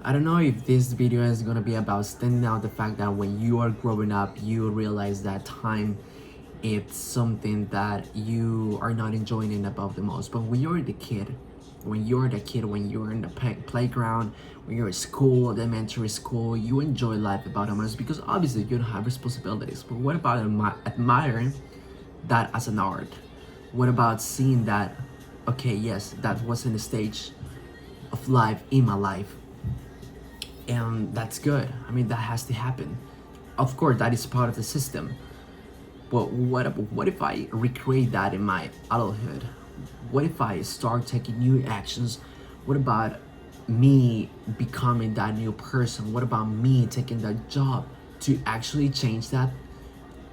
I don't know if this video is gonna be about standing out the fact that when you are growing up, you realize that time it's something that you are not enjoying it above the most. But when you're the kid, when you're in the playground, when you're at school, elementary school, you enjoy life about the most because obviously you don't have responsibilities. But what about admiring that as an art? What about seeing that, okay, yes, that was in a stage of life in my life, and that's good. I mean, that has to happen. Of course, that is part of the system. But what if I recreate that in my adulthood? What if I start taking new actions? What about me becoming that new person? What about me taking that job to actually change that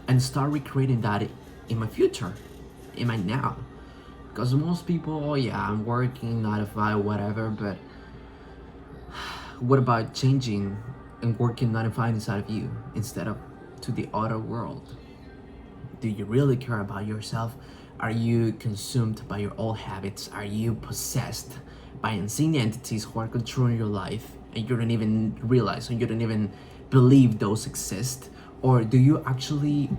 and start recreating that in my future, in my now? Because most people, oh yeah, I'm working 9 to 5, whatever, but what about changing and working 9 to 5 inside of you instead of to the outer world? Do you really care about yourself? Are you consumed by your old habits? Are you possessed by unseen entities who are controlling your life and you don't even realize and you don't even believe those exist? Or are you actually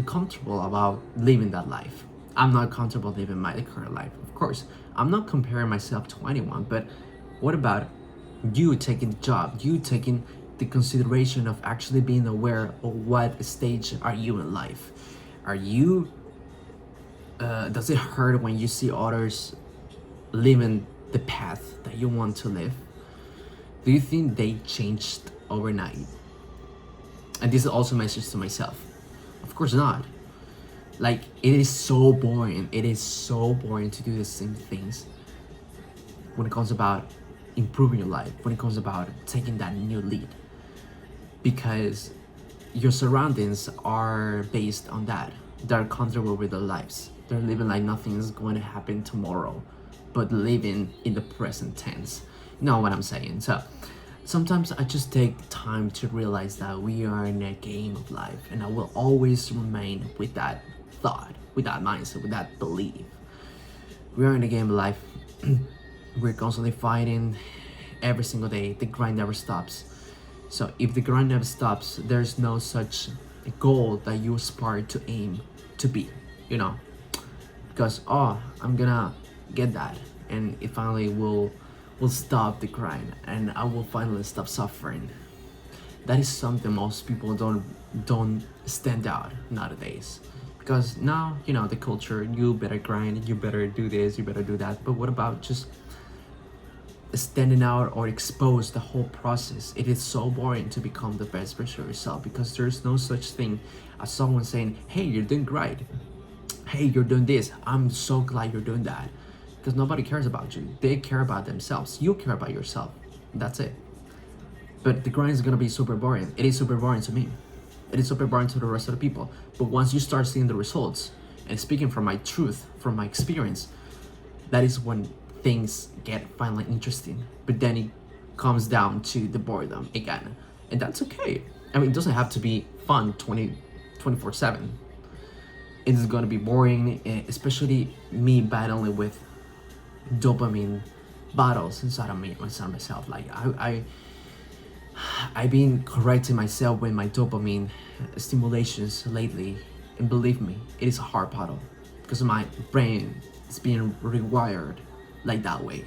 comfortable about living that life? I'm not comfortable living my current life. Of course, I'm not comparing myself to anyone, but what about you taking the job, you taking the consideration of actually being aware of what stage are you in life? Are you does it hurt when you see others living the path that you want to live? Do you think they changed overnight? And this is also a message to myself. Of course not. Like, it is so boring. It is so boring to do the same things when it comes about improving your life, when it comes about taking that new lead. Because your surroundings are based on that. They're comfortable with their lives. They're living like nothing is going to happen tomorrow, but living in the present tense. You know what I'm saying? So sometimes I just take time to realize that we are in a game of life, and I will always remain with that thought, with that mindset, with that belief. We are in a game of life. We're constantly fighting every single day. The grind never stops. So if the grind never stops, there's no such goal that you aspire to aim to be, you know? Because, oh, I'm gonna get that, and it finally will stop the grind, and I will finally stop suffering. That is something most people don't stand out nowadays. Because now, you know, the culture, you better grind, you better do this, you better do that. But what about just standing out or expose the whole process? It is so boring to become the best version of yourself because there's no such thing as someone saying, hey, you're doing great, hey, you're doing this, I'm so glad you're doing that. Because nobody cares about you. They care about themselves. You care about yourself. That's it. But the grind is gonna be super boring. It is super boring to me. It is super boring to the rest of the people. But once you start seeing the results and speaking from my truth, from my experience, that is when things get finally interesting. But then it comes down to the boredom again, and that's okay. I mean, it doesn't have to be fun 24/7. It's gonna be boring, especially me battling with dopamine battles inside of me, inside of myself. Like I've been correcting myself with my dopamine stimulations lately, and believe me, it is a hard battle because my brain is being rewired like that way.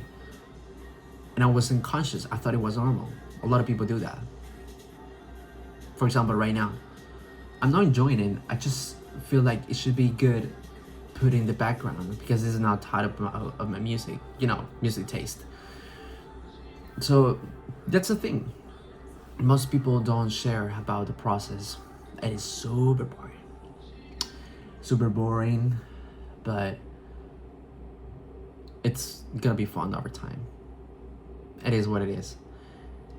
And I wasn't conscious. I thought it was normal. A lot of people do that. For example, right now, I'm not enjoying it. I just feel like it should be good put in the background because this is not part of my music, you know, music taste. So that's the thing. Most people don't share about the process. It is super boring. Super boring, but it's gonna be fun over time. It is what it is.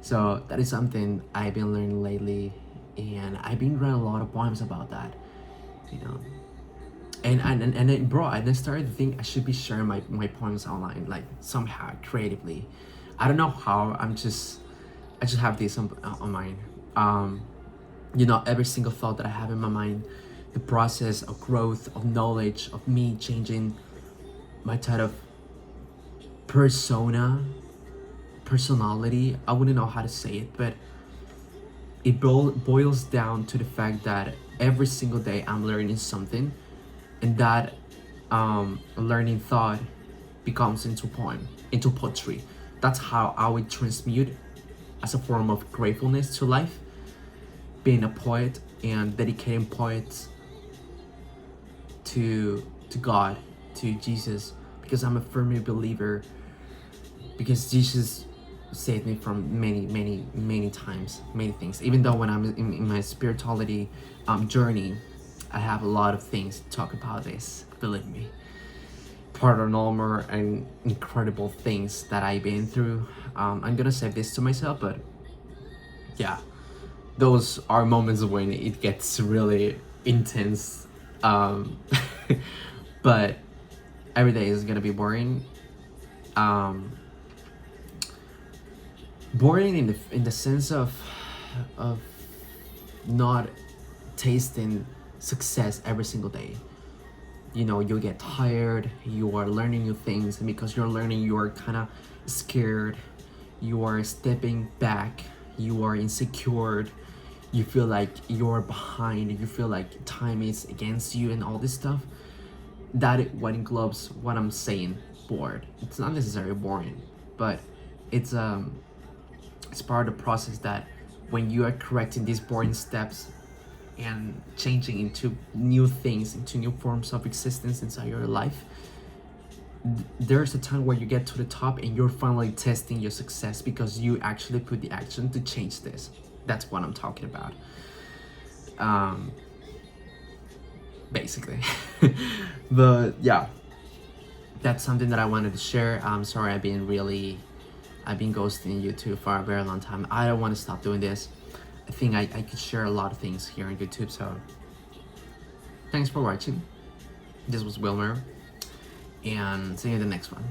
So that is something I've been learning lately, and I've been reading a lot of poems about that, you know. And it bro, I then started to think I should be sharing my poems online, like somehow creatively. I don't know how. I just have this on mine. You know, every single thought that I have in my mind, the process of growth, of knowledge, of me changing my type of personality. I wouldn't know how to say it, but it boils down to the fact that every single day I'm learning something, and that learning thought becomes into poem, into poetry. That's how I would transmute as a form of gratefulness to life, being a poet and dedicating poets to God, to Jesus, because I'm a firm believer, because Jesus saved me from many times, many things. Even though when I'm in my spirituality journey, I have a lot of things to talk about this, believe me. Paranormal and incredible things that I've been through. I'm gonna save this to myself, but yeah, those are moments when it gets really intense. But every day is gonna be boring. Boring in the sense of not tasting success every single day. You know, you get tired, you are learning new things, and because you're learning, you are kind of scared, you are stepping back, you are insecure, you feel like you're behind, you feel like time is against you, and all this stuff. That what englobes what I'm saying, bored. It's not necessarily boring, but it's part of the process that when you are correcting these boring steps and changing into new things, into new forms of existence inside your life, there's a time where you get to the top and you're finally testing your success because you actually put the action to change this. That's what I'm talking about. Basically. But yeah, that's something that I wanted to share. I'm sorry I've been ghosting YouTube for a very long time. I don't want to stop doing this. I think I could share a lot of things here on YouTube, so thanks for watching. This was Wilmer, and see you in the next one.